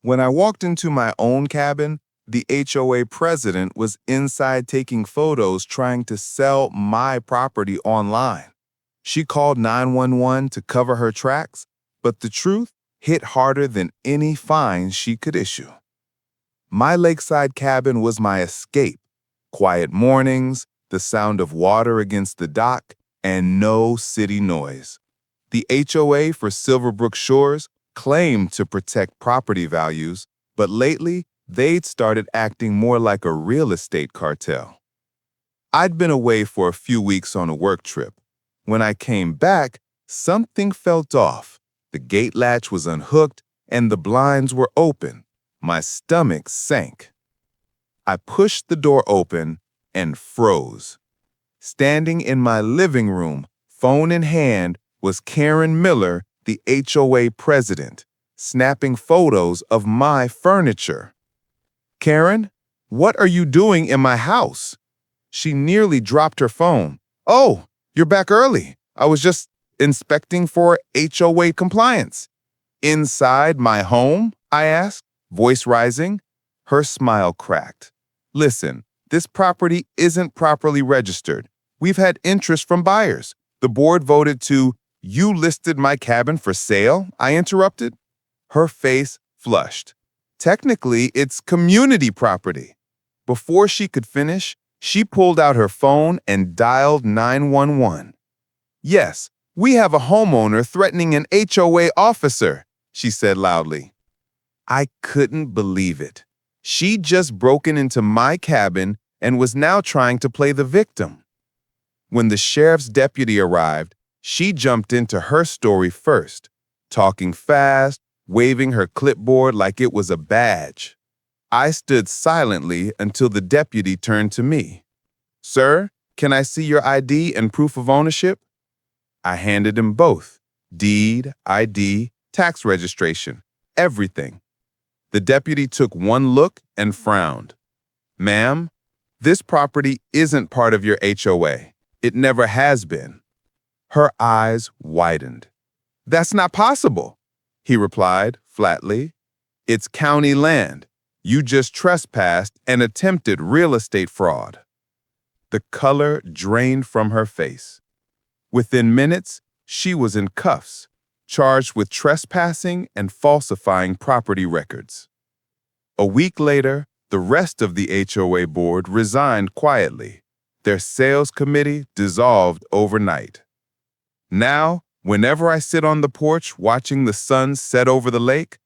When I walked into my own cabin, the HOA president was inside taking photos trying to sell my property online. She called 911 to cover her tracks, but the truth hit harder than any fine she could issue. My lakeside cabin was my escape. Quiet mornings, the sound of water against the dock, and no city noise. The HOA for Silverbrook Shores claimed to protect property values, but lately they'd started acting more like a real estate cartel. I'd been away for a few weeks on a work trip. When I came back, something felt off. The gate latch was unhooked and the blinds were open. My stomach sank. I pushed the door open and froze. Standing in my living room, phone in hand, was Karen Miller, the HOA president, snapping photos of my furniture. "Karen, what are you doing in my house?" She nearly dropped her phone. "Oh, you're back early. I was just inspecting for HOA compliance." "Inside my home?" I asked, voice rising. Her smile cracked. "Listen, this property isn't properly registered. We've had interest from buyers. The board voted to—" "You listed my cabin for sale?" I interrupted. Her face flushed. "Technically, it's community property." Before she could finish, she pulled out her phone and dialed 911. "Yes, we have a homeowner threatening an HOA officer," she said loudly. I couldn't believe it. She'd just broken into my cabin and was now trying to play the victim. When the sheriff's deputy arrived, she jumped into her story first, talking fast, waving her clipboard like it was a badge. I stood silently until the deputy turned to me. "Sir, can I see your ID and proof of ownership?" I handed him both. Deed, ID, tax registration, everything. The deputy took one look and frowned. "Ma'am, this property isn't part of your HOA. It never has been." Her eyes widened. "That's not possible," he replied flatly. "It's county land. You just trespassed and attempted real estate fraud." The color drained from her face. Within minutes, she was in cuffs, charged with trespassing and falsifying property records. A week later, the rest of the HOA board resigned quietly. Their sales committee dissolved overnight. Now, whenever I sit on the porch watching the sun set over the lake,